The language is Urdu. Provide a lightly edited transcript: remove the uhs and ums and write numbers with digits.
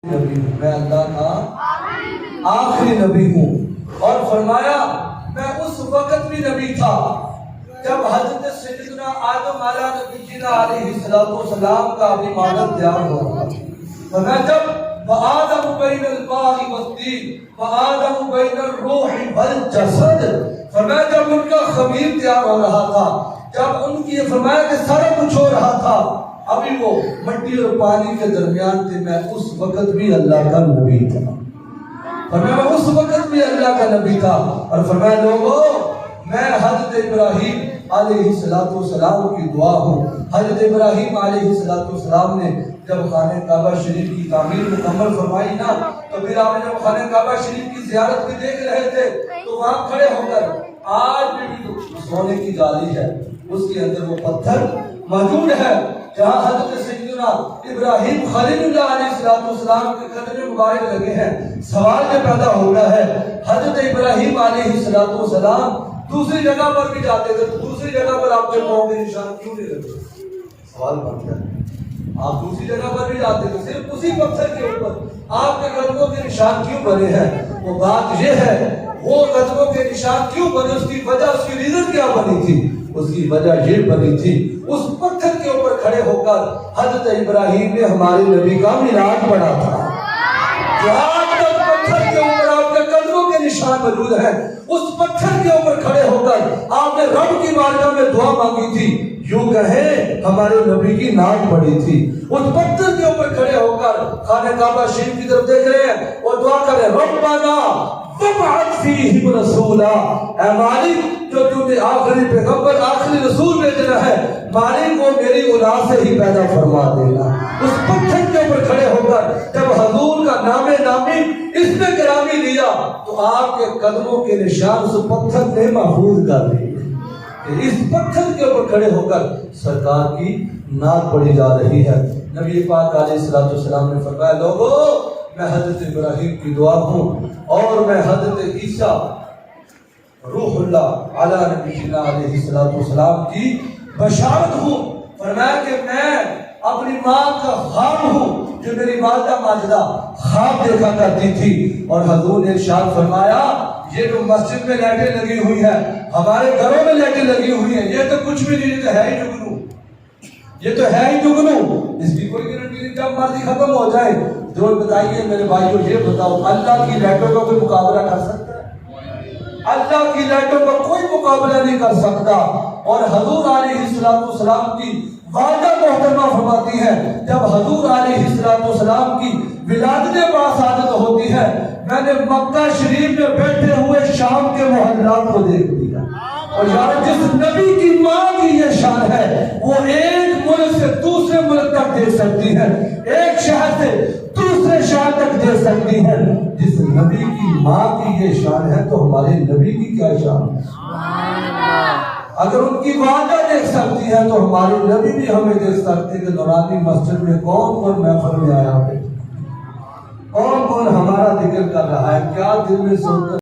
نبی ہوں، میں اللہ کا آخری نبی ہوں۔ اور فرمایا میں اس وقت بھی نبی تھا جب حضرت سیدنا آدم علیہ السلام کا ابھی مادر تیار ہو رہا تھا۔ اور میں جب وآدم بین الماء والطین وآدم بین الروح والجسد، فرمایا جب ان کا خمیر تیار ہو رہا تھا، جب ان کی فرمایا کہ سارا کچھ ہو رہا تھا، ابھی وہ مٹی اور پانی کے درمیان تھے، میں اس وقت بھی اللہ کا نبی تھا۔ فرمایا میں اس وقت بھی اللہ کا نبی تھا۔ اور فرمایا لوگوں میں حضرت ابراہیم علیہ السلام کی دعا ہوں۔ حضرت ابراہیم علیہ السلام نے جب خانہ کعبہ شریف کی تعمیر مکمل فرمائی نا، تو پھر آپ نے جب خانہ کعبہ شریف کی زیارت کی دیکھ رہے تھے تو وہاں کھڑے ہو کر آج بھی سونے کی گالی ہے، اس کے اندر وہ پتھر موجود ہے جہاں حضرت سیدنا ابراہیم خلیل اللہ علیہ السلام کے قدم مبارک لگے ہیں۔ سوال یہ پیدا ہوتا ہے حضرت ابراہیم علیہ السلام دوسری جگہ پر بھی جاتے تھے تو دوسری جگہ پر آپ کے پاؤں کے نشان کیوں نہیں لگے؟ سوال بنتا ہے، آپ دوسری جگہ پر بھی جاتے تھے صرف اسی پتھر کے اوپر آپ کے قدموں کے نشان کیوں بنے ہیں؟ وہ بات یہ ہے وہ قدموں کے نشان کیوں بنے، اس کی وجہ، اس کی ریزن کیا بنی تھی؟ اس کی وجہ یہ بنی تھی اس پتھر کے اوپر کھڑے ہو کر حضرت ابراہیم نے ہمارے نبی کا میراج پڑھا تھا۔ جہاں تک پتھر کے اوپر آپ کے قدموں کے نشان موجود ہیں، اس پتھر کے اوپر کھڑے ہو کر آپ نے رب کی بارگاہ میں دعا مانگی تھی، یوں کہیں ہمارے نبی کی ناک پڑی تھی۔ اس پتھر کے اوپر کھڑے ہو کر خانہ کعبہ شریف کی طرف دیکھ رہے ہیں اور دعا کر رہے ہیں، ربنا وابعث فیہم رسولا، اے مالک جو تم نے آخری پیغمبر آخری رسول بھیجنا ہے، مالک وہ میری اولاد سے ہی پیدا فرما دینا۔ اس پتھر کے اوپر کھڑے ہو کر جب حضور کا نام نامی اس میں گرامی لیا تو آپ کے قدموں کے نشان اس پتھر نے محفوظ کر دیے۔ اس پتھر کے اوپر کھڑے ہو کر سرکار کی ناک پڑی جا رہی ہے۔ نبی پاک علیہ السلام نے فرمایا لوگوں میں حضرت ابراہیم کی دعا ہوں اور میں حضرت عیسیٰ روح اللہ علیہ نبی علیہ السلام کی بشارت ہوں۔ فرمایا کہ میں اپنی ماں کا خواب ہوں جو میری والدہ ماجدہ خواب دیکھا کرتی تھی، اور حضور نے ارشاد فرمایا یہ جو مسجد میں لائٹیں لگی ہوئی ہیں، ہمارے گھروں میں لائٹیں لگی ہوئی ہیں، یہ تو کچھ بھی نہیں، یہ تو ہے ہی جگنو، یہ تو ہے ہی جگنو، اس کی کوئی گارنٹی نہیں، جب مرضی ختم ہو جائے۔ جو بتائیے میرے بھائیو یہ بتاؤ اللہ کی لائٹوں کا کوئی مقابلہ کر سکتا ہے؟ اللہ کی لائٹوں کا کوئی مقابلہ نہیں کر سکتا۔ اور حضور علیہ السلام کی والدہ محترمہ فرماتی ہے جب حضور علیہ السلام کی ولادت باعث ہوتی ہے، میں نے مکہ شریف میں بیٹھے ہوئے شام کے محلات کو دیکھ لیا، اور یار جس نبی کی ماں کی یہ شان ہے وہ ایک ملک سے دوسرے ملک تک دیکھ سکتی ہے، ایک شہر سے دوسرے شہر تک دیکھ سکتی ہے۔ جس نبی کی ماں کی یہ شان ہے تو ہمارے نبی کی کیا شان ہے؟ اگر ان کی والدہ دیکھ سکتی ہے تو ہمارے نبی بھی ہمیں دیکھ سکتے کہ نورانی مسجد میں کون کون محفل میں آیا ہے، کون کون ہمارا ذکر کر رہا ہے، کیا دل میں سوچ